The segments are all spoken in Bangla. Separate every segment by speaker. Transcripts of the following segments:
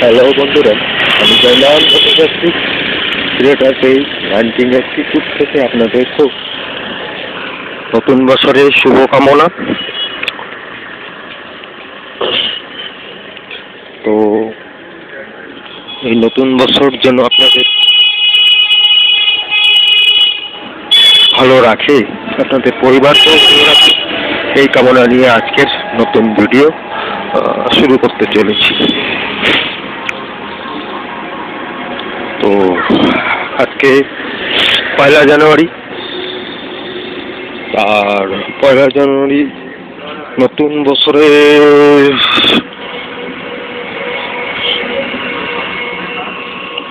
Speaker 1: হ্যালো বন্ধুরা, আমি জয়নাল ফটোগ্রাফি ক্রিয়েটার পেজ 1982 থেকে আপনাদের খুব নতুন বছরের শুভকামনা। তো এই নতুন বছর যেন আপনাদের ভালো রাখে, আপনাদের পরিবারকেও ভালো রাখে, এই কামনা নিয়ে আজকের নতুন ভিডিও শুরু করতে চলেছি। তো আজকে 1 জানুয়ারি, আর 1 জানুয়ারি নতুন বছরের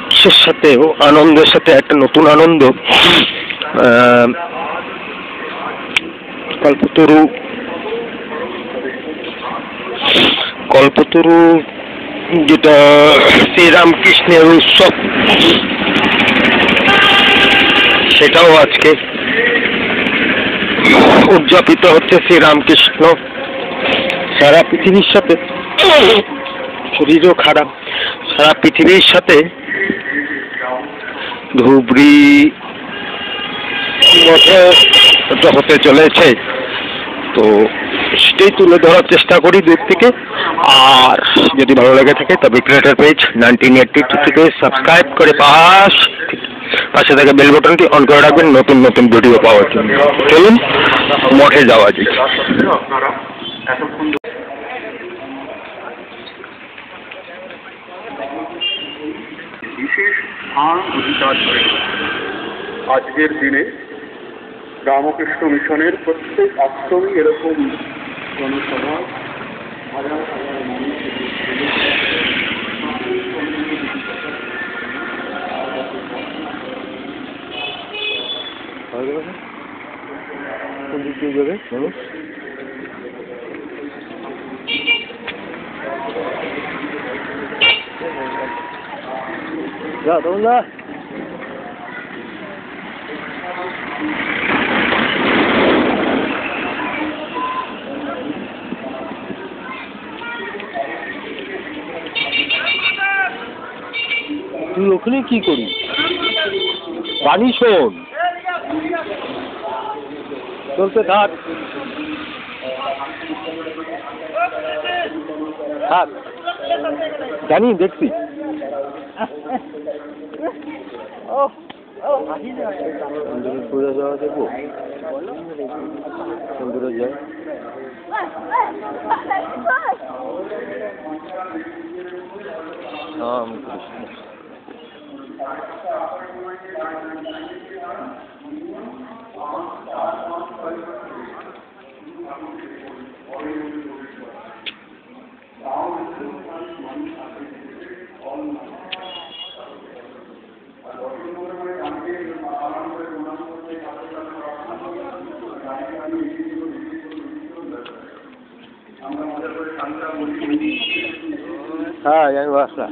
Speaker 1: কিসের সাথে ও আনন্দের সাথে একটা নতুন আনন্দ, কল্পতরু যেটা শ্রীরামকৃষ্ণের উৎসব, সেটাও আজকে উদযাপিত হচ্ছে। শ্রীরামকৃষ্ণ সারা পৃথিবীর সাথে, শরীরও খারাপ, সারা পৃথিবীর সাথে ধুবড়ি মঠে হতে চলেছে। তো সেটাই তুলে ধরার চেষ্টা করি দূর থেকে। আর যদি ভালো লেগে থাকে তবে ক্রিয়েটর পেজ 1982 থেকে সাবস্ক্রাইব করে পাশে থেকে বেল বাটনটি অন করে রাখবেন নতুন নতুন ভিডিও পাওয়ার জন্য। চলুন মঠে যাওয়া যায়।
Speaker 2: বিশেষ স্থান অধিকার করে আজকের দিনে রামকৃষ্ণ মিশনের প্রত্যেক আশ্রমে এরকম জনসভা, হাজার হাজার মানুষ
Speaker 1: তুই ওখানে কি করিস? পানি শোন, চলতে থাক থাক, জানি দেখছি। ঘুরে যাওয়া দেখবো, ঘুরে যায়। হ্যাঁ জানি বাসা।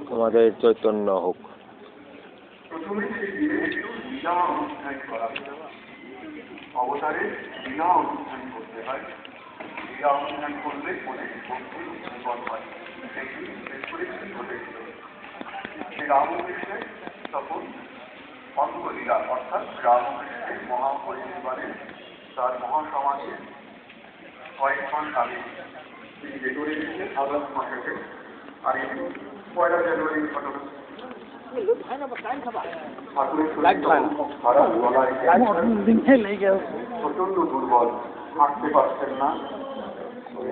Speaker 1: তোমাদের চৈতন্য হোক।
Speaker 2: অবতারের লীলা অনুষ্ঠান করতে হয়। লীলা অনুষ্ঠান করলে অনেক ভক্তির উদ্দীপন হয়। শ্রী রামকৃষ্ণের তখন অঙ্গলীলা, অর্থাৎ রামকৃষ্ণের মহাপরিনির্বাণের তার মহাসমাজে কয়েক মাস আগে তিনি ভেতরে এসেছেন আগস্ট মাসেতে। আর এই 1 জানুয়ারির ঘটনা। প্রচন্ড দুর্বল, হাঁটতে পারছেন না,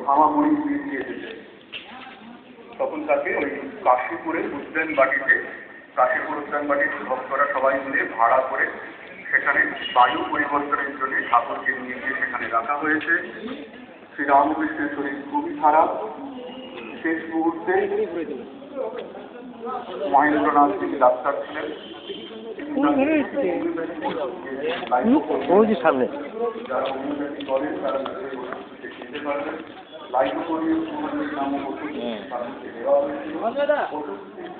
Speaker 2: হামাগুড়ি দিয়ে এসেছে। তখন তাকে ওই কাশীপুরের উদ্যান বাটিতে, কাশীপুর উদ্যান বাটির ভক্তরা সবাই মিলে ভাড়া করে সেখানে বায়ু পরিবর্তনের জন্য ঠাকুরকে নিয়ে গিয়ে সেখানে রাখা হয়েছে। শ্রী রামকৃষ্ণের শরীর খুবই খারাপ। শেষ মুহূর্তে মহেন্দ্রনাথ যিনি ডাক্তার ছিলেন, সামনে যারা হোমিওপ্যাথি করেন তারা যেতে পারবেন। লাইকোপোডিয়াম সুন্দরী নামক ওষুধ তাদেরকে দেওয়া হয়েছিল। ওষুধটিকে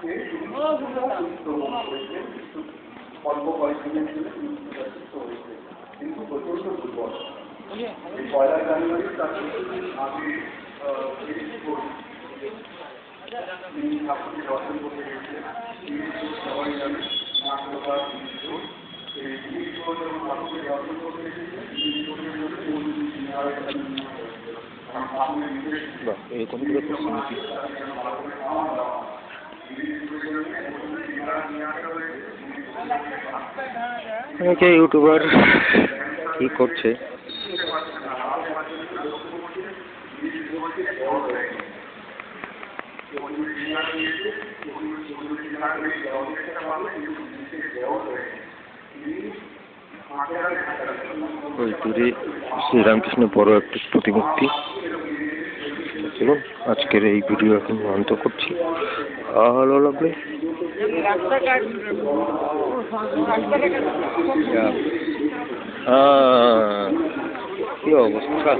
Speaker 2: অল্প কয়েকদিনের জন্য সুস্থ হয়েছে, কিন্তু প্রচন্ড দুর্বল। এই 1 জানুয়ারি তার কিছুদিন আগে তিনি ঠাকুরকে দর্শন করতে গেছিলেন। সবাই জানে নাট্যকার এই ঠাকুরকে দর্শন করতে গেছিলেন।
Speaker 1: অনেকে ইউটিউবার কি করছে ওই দূরে শ্রীরামকৃষ্ণ বড় একটি প্রতিমূর্তি। চলুন আজকের এই ভিডিও এখন অন্ত করছি। ভালো লাগবে কি অবস্থা।